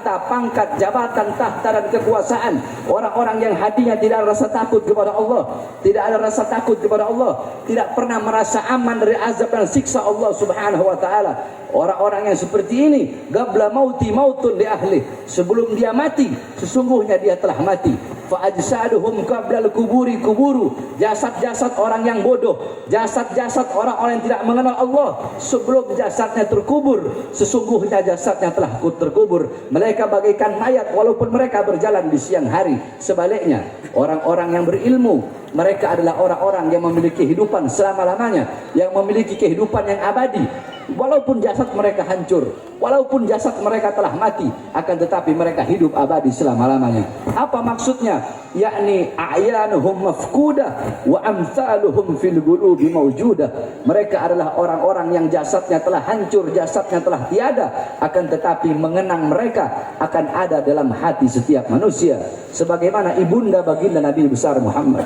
harta, pangkat, jabatan, tahta dan kekuasaan. Orang-orang yang hatinya tidak ada rasa takut kepada Allah, tidak ada rasa takut kepada Allah, tidak pernah merasa aman dari azab dan siksa Allah Subhanahu wa taala. Orang-orang yang seperti ini, qabla mauti mautun li ahli, sebelum dia mati sesungguhnya dia telah mati. Fa ajsaduhum qabla al-kuburi kuburu, jasad-jasad orang yang bodoh, jasad-jasad orang-orang yang tidak mengenal Allah, sebelum jasadnya terkubur sesungguhnya jasadnya telah terkubur. Mereka bagaikan mayat walaupun mereka berjalan di siang hari. Sebaliknya, orang-orang yang berilmu, mereka adalah orang-orang yang memiliki kehidupan selama-lamanya, yang memiliki kehidupan yang abadi. Walaupun jasad mereka hancur, walaupun jasad mereka telah mati, akan tetapi mereka hidup abadi selama-lamanya. Apa maksudnya? Yakni a'yanuhum mafkudah wa amsaluhum fil qulubi mawjudah. Mereka adalah orang-orang yang jasadnya telah hancur, jasadnya telah tiada, akan tetapi mengenang mereka akan ada dalam hati setiap manusia. Sebagaimana ibunda baginda Nabi besar Muhammad,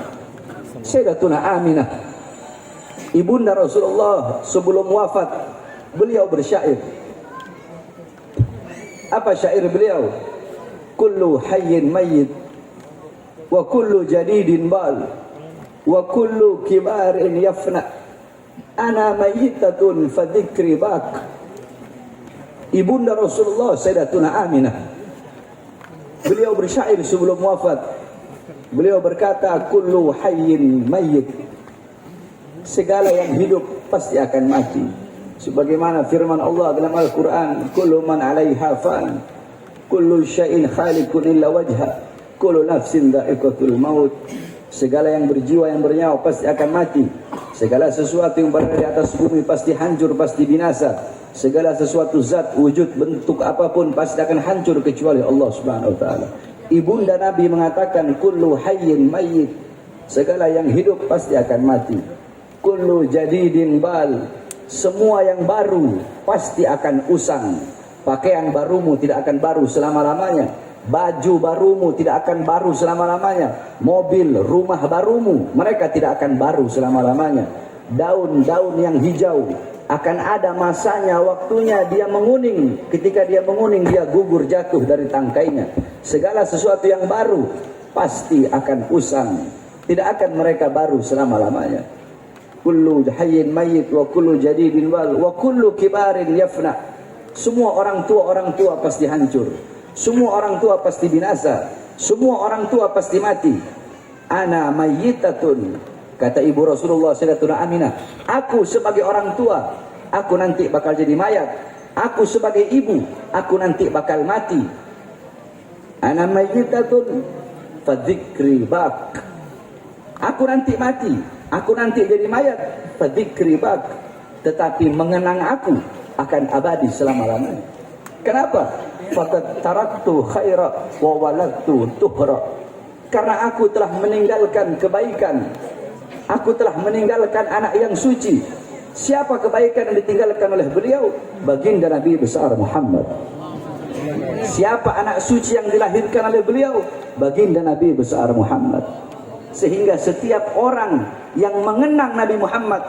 Sayyidatuna Aminah, ibunda Rasulullah, sebelum wafat beliau bersyair. Apa syair beliau? Kullu hayyin mayyit wa kullu jadidin bal wa kullu kibarin yafna ana mayyitatun fa dzikri bak. Ibunda Rasulullah Sayyidatuna Aminah, beliau bersyair sebelum wafat. Beliau berkata, kullu hayyin mayyit, segala yang hidup pasti akan mati. Sebagaimana firman Allah dalam Al-Quran, kullu man 'alaiha fan, kullu syai'in khaliqun illa wajha, kullu nafsin dha'iqatul maut. Segala yang berjiwa, yang bernyawa pasti akan mati. Segala sesuatu yang berada di atas bumi pasti hancur, pasti binasa. Segala sesuatu zat, wujud, bentuk apapun pasti akan hancur kecuali Allah Subhanahu wa taala. Ibunda Nabi mengatakan, kullu hayyin mayyit, segala yang hidup pasti akan mati. Kullu jadidin bal, semua yang baru pasti akan usang. Pakaian barumu tidak akan baru selama-lamanya. Baju barumu tidak akan baru selama-lamanya. Mobil, rumah barumu, mereka tidak akan baru selama-lamanya. Daun-daun yang hijau akan ada masanya, waktunya dia menguning. Ketika dia menguning, dia gugur jatuh dari tangkainya. Segala sesuatu yang baru pasti akan usang. Tidak akan mereka baru selama-lamanya. Kullu hayyin mayyit wa kullu jadidin wal wa kullu kibarin yafna. Semua orang tua pasti hancur. Semua orang tua pasti binasa. Semua orang tua pasti mati. Ana mayyitatun, kata ibu Rasulullah Sayyidatuna Aminah, aku sebagai orang tua, aku nanti bakal jadi mayat. Aku sebagai ibu, aku nanti bakal mati. Ana mayyitatun fa dzikri bak. Aku nanti mati, aku nanti jadi mayat, fa dzikri bak, tetapi mengenang aku akan abadi selama-lamanya. Kenapa? Faqad taraktu khaira wa waladtu tuhra. Karena aku telah meninggalkan kebaikan, aku telah meninggalkan anak yang suci. Siapa kebaikan yang ditinggalkan oleh beliau? Baginda Nabi besar Muhammad. Siapa anak suci yang dilahirkan oleh beliau? Baginda Nabi besar Muhammad. Sehingga setiap orang yang mengenang Nabi Muhammad,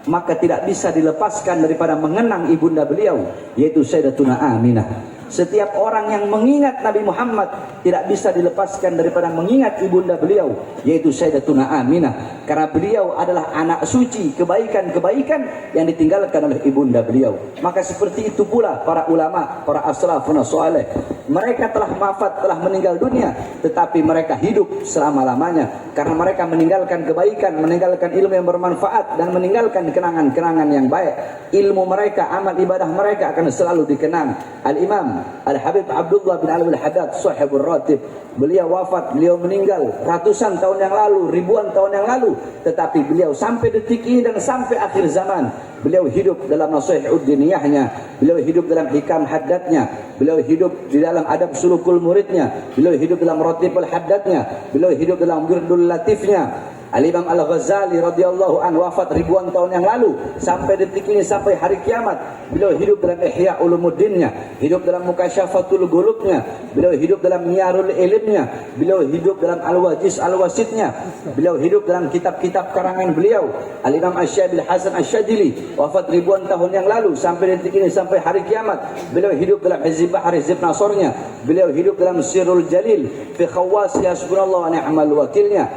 maka tidak bisa dilepaskan daripada mengenang ibunda beliau, yaitu Sayyidatuna Aminah. Setiap orang yang mengingat Nabi Muhammad tidak bisa dilepaskan daripada mengingat ibunda beliau, yaitu Sayyidatuna Aminah. Karena beliau adalah anak suci, kebaikan-kebaikan yang ditinggalkan oleh ibunda beliau. Maka seperti itu pula para ulama, para as-salafun as-salih. Mereka telah wafat, telah meninggal dunia, tetapi mereka hidup selama-lamanya. Karena mereka meninggalkan kebaikan, meninggalkan ilmu yang bermanfaat, dan meninggalkan kenangan-kenangan yang baik. Ilmu mereka, amal ibadah mereka akan selalu dikenang. Al-Imam Al-Habib Abdullah bin Alwi Al-Haddad Sahibul Ratib, beliau wafat, beliau meninggal ratusan tahun yang lalu, ribuan tahun yang lalu, tetapi beliau sampai detik ini dan sampai akhir zaman, beliau hidup dalam nasihat diniyahnya, beliau hidup dalam hikam haddatnya, beliau hidup di dalam adab sulukul muridnya, beliau hidup dalam ratibul haddatnya, beliau hidup dalam wirdul latifnya. Al-Imam Al-Ghazali radhiyallahu anhu wafat ribuan tahun yang lalu, sampai detik ini, sampai hari kiamat beliau hidup dalam Ihya Ulumuddinnya, hidup dalam Mukasyafatul Ghulubnya, beliau hidup dalam Miyarul Ilmnya, beliau hidup dalam Al-Wajiz Al-Wasitnya, beliau hidup dalam kitab-kitab karangan beliau. Al-Imam Asy-Syabil Hasan Asy-Syadzili wafat ribuan tahun yang lalu, sampai detik ini, sampai hari kiamat beliau hidup dalam Hizb Bahar Hizb Nasornya, beliau hidup dalam Sirrul Jalil fi Khawwas Hasbunallah wa ni'mal wakilnya.